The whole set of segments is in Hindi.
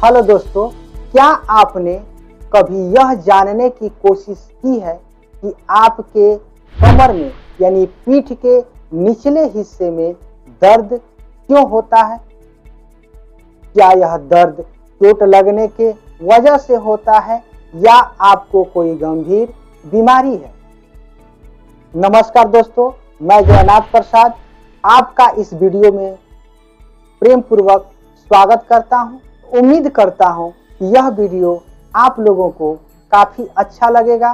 हेलो दोस्तों, क्या आपने कभी यह जानने की कोशिश की है कि आपके कमर में यानी पीठ के निचले हिस्से में दर्द क्यों होता है? क्या यह दर्द चोट लगने के वजह से होता है या आपको कोई गंभीर बीमारी है? नमस्कार दोस्तों, मैं जयनाथ प्रसाद आपका इस वीडियो में प्रेम पूर्वक स्वागत करता हूं। उम्मीद करता हूं कि यह वीडियो आप लोगों को काफी अच्छा लगेगा।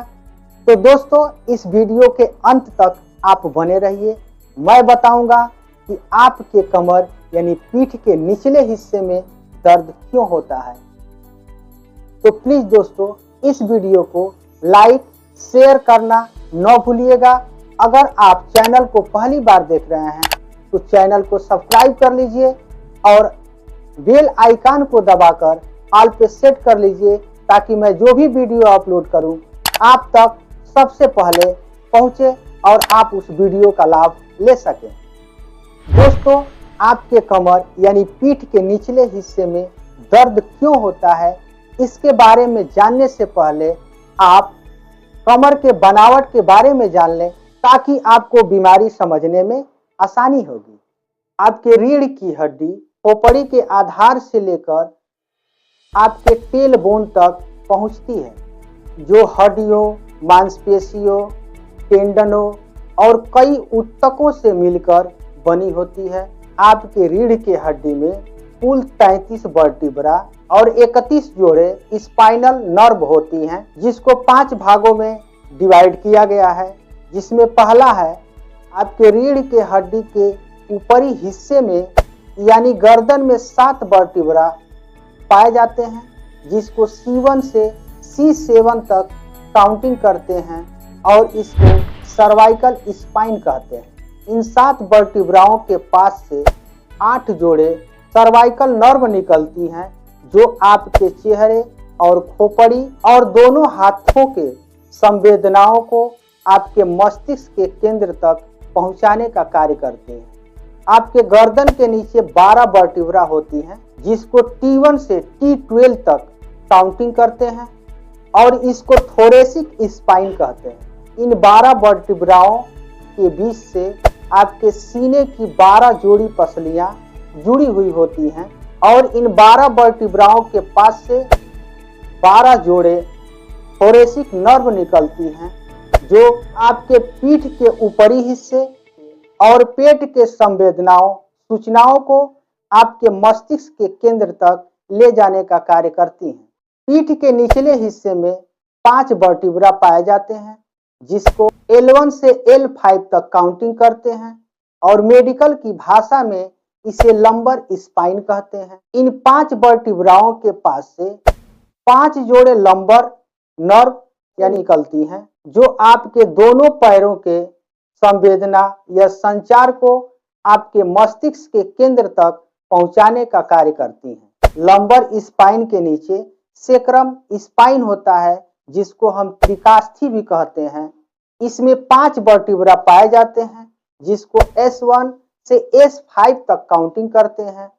तो दोस्तों, इस वीडियो के अंत तक आप बने रहिए। मैं बताऊंगा कि आपके कमर यानी पीठ के निचले हिस्से में दर्द क्यों होता है। तो प्लीज दोस्तों, इस वीडियो को लाइक शेयर करना न भूलिएगा। अगर आप चैनल को पहली बार देख रहे हैं तो चैनल को सब्सक्राइब कर लीजिए और बेल आइकन को दबाकर ऑल पे सेट कर लीजिए ताकि मैं जो भी वीडियो अपलोड करूं आप तक सबसे पहले पहुंचे और आप उस वीडियो का लाभ ले सकें। दोस्तों, आपके कमर यानी पीठ के निचले हिस्से में दर्द क्यों होता है, इसके बारे में जानने से पहले आप कमर के बनावट के बारे में जान लें ताकि आपको बीमारी समझने में आसानी होगी। आपके रीढ़ की हड्डी खोपड़ी के आधार से लेकर आपके टेल बोन तक पहुंचती है, जो हड्डियों, मांसपेशियों, टेंडनों और कई ऊतकों से मिलकर बनी होती है। आपके रीढ़ के हड्डी में कुल 33 वर्टिब्रा और 31 जोड़े स्पाइनल नर्व होती हैं, जिसको 5 भागों में डिवाइड किया गया है। जिसमें पहला है आपके रीढ़ के हड्डी के ऊपरी हिस्से में यानी गर्दन में 7 वर्टिब्रा पाए जाते हैं, जिसको C1 से C7 तक काउंटिंग करते हैं और इसको सर्वाइकल स्पाइन कहते हैं। इन 7 वर्टिब्राओं के पास से 8 जोड़े सर्वाइकल नर्व निकलती हैं, जो आपके चेहरे और खोपड़ी और दोनों हाथों के संवेदनाओं को आपके मस्तिष्क के केंद्र तक पहुंचाने का कार्य करती हैं। आपके गर्दन के नीचे 12 वर्टिब्रा होती हैं, जिसको T1 से T12 तक काउंटिंग करते हैं और इसको थोरेसिक स्पाइन कहते हैं। इन 12 वर्टिब्राओं के बीच से आपके सीने की 12 जोड़ी पसलियां जुड़ी हुई होती हैं और इन 12 वर्टिब्राओं के पास से 12 जोड़े थोरेसिक नर्व निकलती हैं, जो आपके पीठ के ऊपरी हिस्से और पेट के संवेदनाओं सूचनाओं को आपके मस्तिष्क के केंद्र तक ले जाने का कार्य करती हैं। पीठ के निचले हिस्से में 5 वर्टिब्रा पाए जाते हैं, जिसको L1 से L5 तक काउंटिंग करते हैं और मेडिकल की भाषा में इसे लंबर स्पाइन कहते हैं। इन 5 वर्टिब्राओं के पास से 5 जोड़े लंबर नर्व यानी निकलती हैं, जो आपके दोनों पैरों के संवेदना या संचार को आपके मस्तिष्क के केंद्र तक पहुंचाने का कार्य करती हैं। लंबर स्पाइन के नीचे सेक्रम स्पाइन होता है, जिसको हम त्रिकास्थी भी कहते हैं। इसमें 5 वर्टिब्रा पाए जाते हैं, जिसको S1 से S5 तक काउंटिंग करते हैं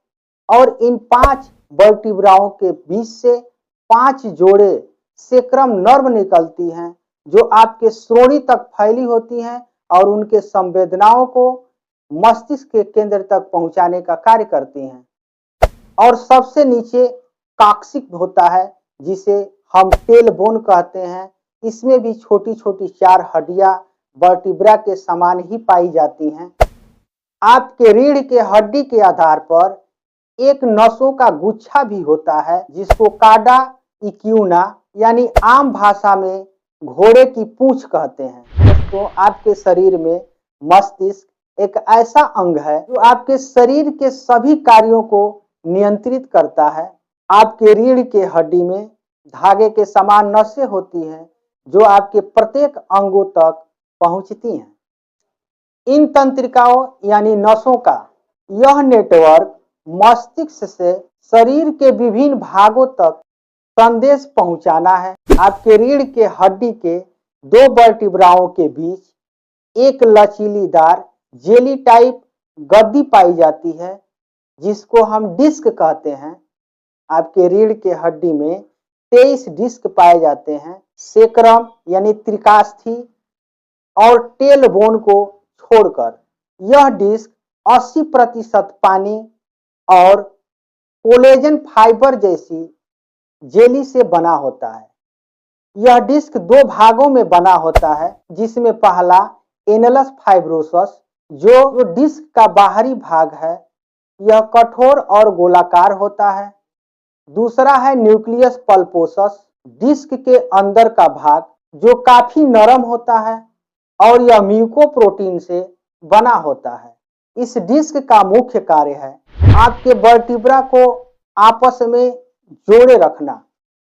और इन 5 वर्टिब्राओं के बीच से 5 जोड़े सेक्रम नर्व निकलती हैं, जो आपके श्रोणि तक फैली होती हैं और उनके संवेदनाओं को मस्तिष्क के केंद्र तक पहुंचाने का कार्य करती हैं। और सबसे नीचे कॉक्सिक होता है, जिसे हम टेल बोन कहते हैं। इसमें भी छोटी छोटी 4 हड्डियां वर्टिब्रा के समान ही पाई जाती हैं। आपके रीढ़ के हड्डी के आधार पर एक नसों का गुच्छा भी होता है, जिसको काडा इक्यूना यानी आम भाषा में घोड़े की पूंछ कहते हैं। दोस्तों, आपके शरीर में मस्तिष्क एक ऐसा अंग है जो आपके शरीर के सभी कार्यों को नियंत्रित करता है। आपके रीढ़ के हड्डी में धागे के समान नसें होती हैं, जो आपके प्रत्येक अंगों तक पहुंचती हैं। इन तंत्रिकाओं यानी नसों का यह नेटवर्क मस्तिष्क से शरीर के विभिन्न भागों तक संदेश पहुंचाना है। आपके रीढ़ के हड्डी के 2 वर्टिब्राओं के बीच एक लचीलीदार जेली टाइप गद्दी पाई जाती है, जिसको हम डिस्क कहते हैं। आपके रीढ़ के हड्डी में 23 डिस्क पाए जाते हैं। सेक्रम यानी त्रिकास्थी और टेल बोन को छोड़कर यह डिस्क 80% पानी और कोलेजन फाइबर जैसी जेली से बना होता है। यह डिस्क दो भागों में बना होता है, जिसमें पहला एनलस फाइब्रोसस जो डिस्क का बाहरी भाग है, यह कठोर और गोलाकार होता है। दूसरा है न्यूक्लियस पल्पोसस, डिस्क के अंदर का भाग जो काफी नरम होता है और यह म्यूकोप्रोटीन से बना होता है। इस डिस्क का मुख्य कार्य है आपके वर्टिब्रा को आपस में जोड़े रखना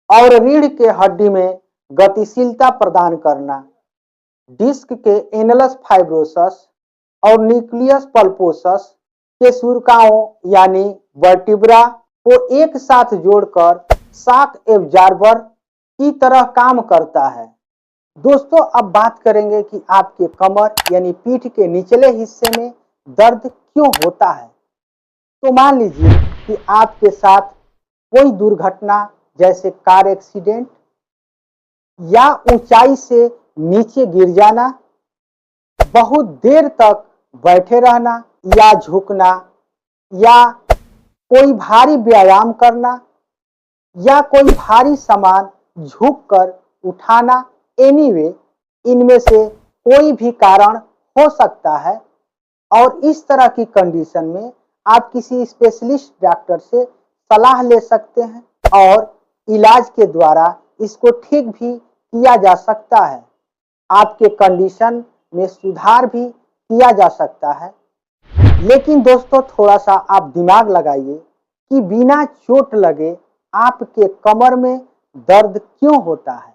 और रीढ़ के हड्डी में गतिशीलता प्रदान करना। डिस्क के एनलस फाइब्रोसस और न्यूक्लियस पल्पोसस के शुरुआओं यानी वर्टिब्रा को एक साथ जोड़कर शॉक एब्जॉर्बर की तरह काम करता है। दोस्तों, अब बात करेंगे कि आपके कमर यानी पीठ के निचले हिस्से में दर्द क्यों होता है। तो मान लीजिए कि आपके साथ कोई दुर्घटना जैसे कार एक्सीडेंट या ऊंचाई से नीचे गिर जाना, बहुत देर तक बैठे रहना या झुकना या कोई भारी व्यायाम करना या कोई भारी सामान झुककर उठाना, एनीवे इनमें से कोई भी कारण हो सकता है और इस तरह की कंडीशन में आप किसी स्पेशलिस्ट डॉक्टर से सलाह ले सकते हैं और इलाज के द्वारा इसको ठीक भी किया जा सकता है। आपके कंडीशन में सुधार भी किया जा सकता है। लेकिन दोस्तों, थोड़ा सा आप दिमाग लगाइए कि बिना चोट लगे आपके कमर में दर्द क्यों होता है।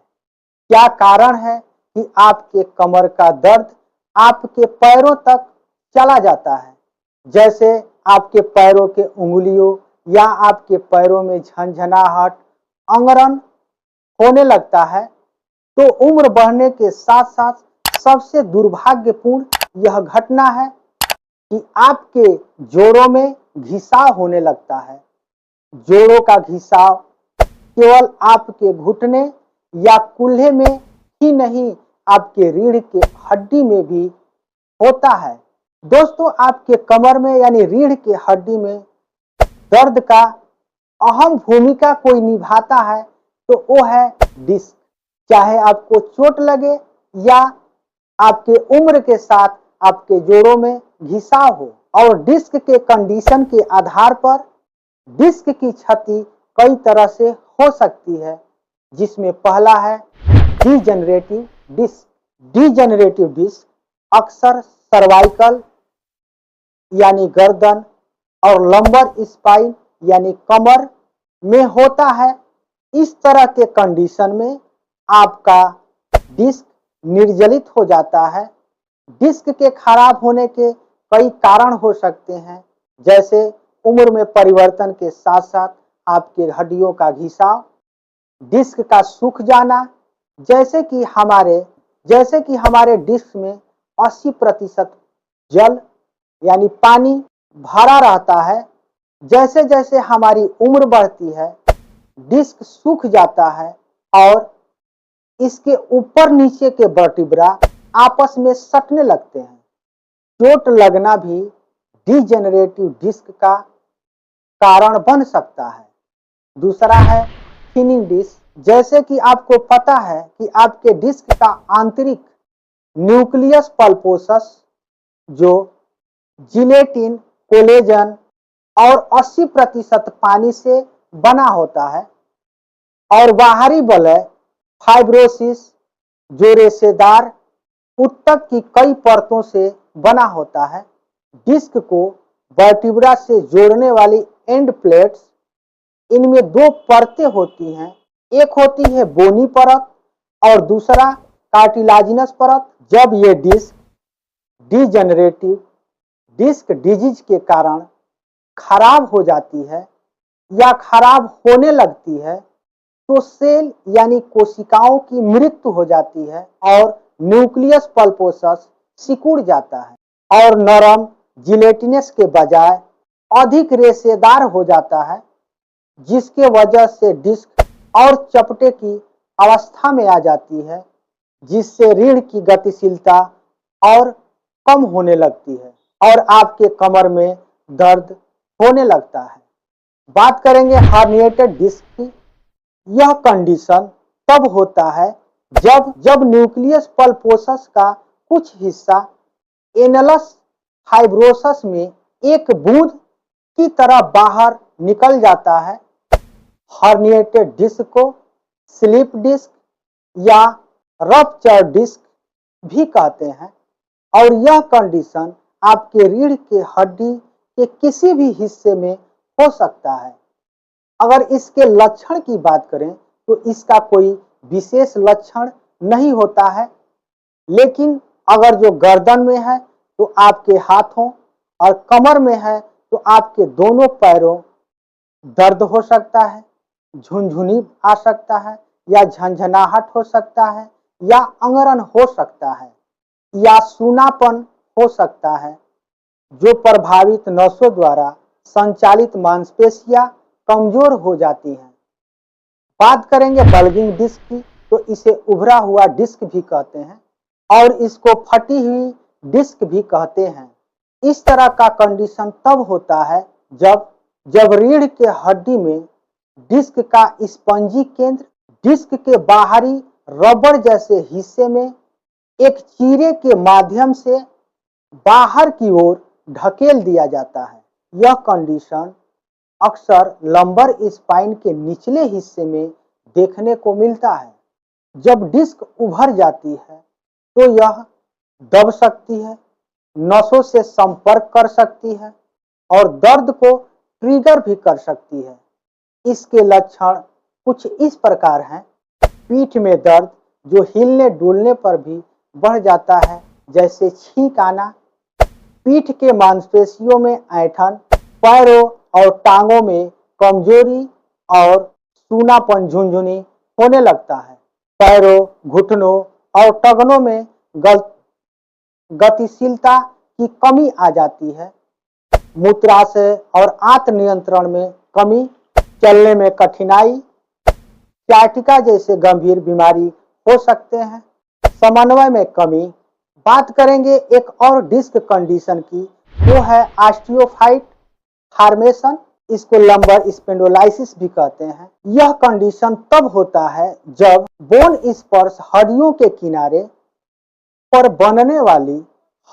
क्या कारण है कि आपके कमर का दर्द आपके पैरों तक चला जाता है, जैसे आपके पैरों के उंगलियों या आपके पैरों में झंझनाहट, अंगरन होने लगता है। तो उम्र बढ़ने के साथ साथ सबसे दुर्भाग्यपूर्ण यह घटना है कि आपके जोड़ों में घिसाव होने लगता है। जोड़ों का घिसाव केवल आपके घुटने या कूल्हे में ही नहीं, आपके रीढ़ के हड्डी में भी होता है। दोस्तों, आपके कमर में यानी रीढ़ के हड्डी में दर्द का अहम भूमिका कोई निभाता है तो वो है डिस्क। चाहे आपको चोट लगे या आपके उम्र के साथ आपके जोड़ों में घिसाव हो, और डिस्क के कंडीशन के आधार पर डिस्क की क्षति कई तरह से हो सकती है, जिसमें पहला है डीजनरेटिव डिस्क। डीजनरेटिव डिस्क अक्सर सर्वाइकल यानी गर्दन और लंबर स्पाइन यानी कमर में होता है। इस तरह के कंडीशन में आपका डिस्क निर्जलित हो जाता है। डिस्क के खराब होने के कई कारण हो सकते हैं, जैसे उम्र में परिवर्तन के साथ साथ आपके हड्डियों का घिसाव, डिस्क का सूख जाना, जैसे कि हमारे डिस्क में 80% जल यानी पानी भरा रहता है। जैसे जैसे हमारी उम्र बढ़ती है, डिस्क सूख जाता है और इसके ऊपर नीचे के वर्टिब्रा आपस में सटने लगते हैं। चोट लगना भी डीजेनरेटिव डिस्क का कारण बन सकता है। दूसरा है थिनिंग डिस्क। जैसे कि आपको पता है कि आपके डिस्क का आंतरिक न्यूक्लियस पल्पोसस जो जिलेटिन, कोलेजन और 80% पानी से बना होता है, और बाहरी वलय फाइब्रोसिस जो रेशेदार ऊतक की कई परतों से बना होता है। डिस्क को वर्टिब्रा से जोड़ने वाली एंड प्लेट्स, इनमें दो परतें होती हैं। एक होती है बोनी परत और दूसरा कार्टिलाजिनस परत। जब ये डिस्क डीजनरेटिव डिस्क डिजीज के कारण खराब हो जाती है या खराब होने लगती है, तो सेल यानी कोशिकाओं की मृत्यु हो जाती है और न्यूक्लियस पल्पोसस सिकुड़ जाता है और नरम जिलेटिनस के बजाय अधिक रेशेदार हो जाता है, जिसके वजह से डिस्क और चपटे की अवस्था में आ जाती है, जिससे रीढ़ की गतिशीलता और कम होने लगती है और आपके कमर में दर्द होने लगता है। बात करेंगे हर्निएटेड डिस्क की। यह कंडीशन तब होता है जब न्यूक्लियस पल्पोसस का कुछ हिस्सा एनलस फाइब्रोसस में एक बूंद की तरह बाहर निकल जाता है। हर्निएटेड डिस्क को स्लिप डिस्क या रप्चर डिस्क भी कहते हैं और यह कंडीशन आपके रीढ़ के हड्डी के किसी भी हिस्से में हो सकता है। अगर इसके लक्षण की बात करें तो इसका कोई विशेष लक्षण नहीं होता है, लेकिन अगर जो गर्दन में है तो आपके हाथों और कमर में है तो आपके दोनों पैरों दर्द हो सकता है, झुनझुनी आ सकता है या झंझनाहट हो सकता है या अंगरन हो सकता है या सूनापन हो सकता है, जो प्रभावित नसों द्वारा संचालित मांसपेशियां कमजोर हो जाती हैं। बात करेंगे बल्गिंग डिस्क की तो इसे उभरा हुआ डिस्क भी कहते हैं और इसको फटी हुई डिस्क भी कहते हैं। इस तरह का कंडीशन तब होता है जब रीढ़ के हड्डी में डिस्क का स्पंजी केंद्र डिस्क के बाहरी रबर जैसे हिस्से में एक चीरे के माध्यम से बाहर की ओर ढकेल दिया जाता है। यह कंडीशन अक्सर लंबर स्पाइन के निचले हिस्से में देखने को मिलता है। जब डिस्क उभर जाती है तो यह दब सकती है, नसों से संपर्क कर सकती है और दर्द को ट्रिगर भी कर सकती है। इसके लक्षण कुछ इस प्रकार हैं। पीठ में दर्द जो हिलने डुलने पर भी बढ़ जाता है, जैसे छींक आना, पीठ के मांसपेशियों में ऐंठन, पैरों और टांगों में कमजोरी और सूनापन झुनझुनी होने लगता है, पैरों, घुटनों और टखनों में गतिशीलता की कमी आ जाती है, मूत्राशय और आंत नियंत्रण में कमी, चलने में कठिनाई, साइटिका जैसे गंभीर बीमारी हो सकते हैं, समन्वय में कमी। बात करेंगे एक और डिस्क कंडीशन की, वो है ऑस्टियोफाइट फॉर्मेशन। इसको लंबर स्पेंडोलाइसिस भी कहते हैं। यह कंडीशन तब होता है जब बोन स्पर्श हड्डियों के किनारे पर बनने वाली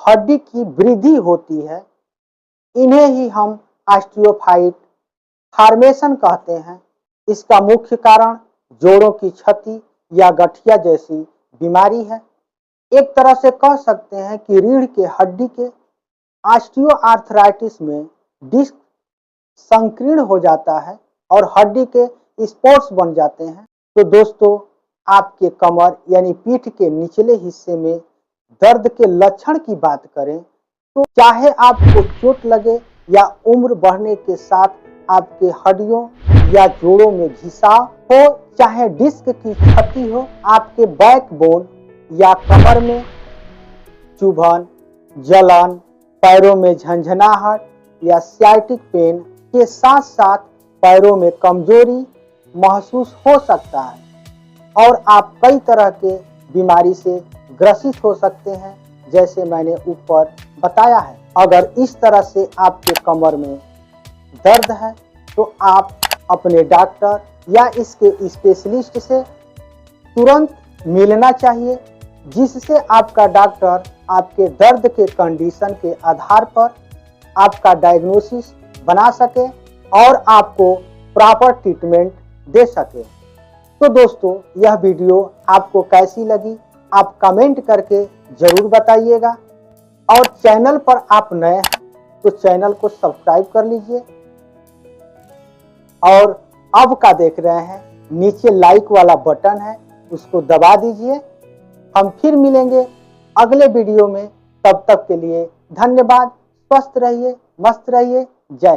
हड्डी की वृद्धि होती है। इन्हें ही हम ऑस्टियोफाइट फॉर्मेशन कहते हैं। इसका मुख्य कारण जोड़ों की क्षति या गठिया जैसी बीमारी है। एक तरह से कह सकते हैं कि रीढ़ के हड्डी के ऑस्टियोआर्थराइटिस में डिस्क संकीर्ण हो जाता है और हड्डी के स्पॉट्स बन जाते हैं। तो दोस्तों, आपके कमर यानी पीठ के निचले हिस्से में दर्द के लक्षण की बात करें तो चाहे आपको चोट लगे या उम्र बढ़ने के साथ आपके हड्डियों या जोड़ों में घिसाव हो, चाहे डिस्क की क्षति हो, आपके बैकबोन या कमर में चुभन, जलन, पैरों में झंझनाहट या साइटिक पेन के साथ साथ पैरों में कमजोरी महसूस हो सकता है और आप कई तरह के बीमारी से ग्रसित हो सकते हैं, जैसे मैंने ऊपर बताया है। अगर इस तरह से आपके कमर में दर्द है तो आप अपने डॉक्टर या इसके स्पेशलिस्ट से तुरंत मिलना चाहिए, जिससे आपका डॉक्टर आपके दर्द के कंडीशन के आधार पर आपका डायग्नोसिस बना सके और आपको प्रॉपर ट्रीटमेंट दे सके। तो दोस्तों, यह वीडियो आपको कैसी लगी आप कमेंट करके जरूर बताइएगा और चैनल पर आप नए हैं तो चैनल को सब्सक्राइब कर लीजिए और अब का देख रहे हैं नीचे लाइक वाला बटन है, उसको दबा दीजिए। हम फिर मिलेंगे अगले वीडियो में, तब तक के लिए धन्यवाद। स्वस्थ रहिए, मस्त रहिए। जय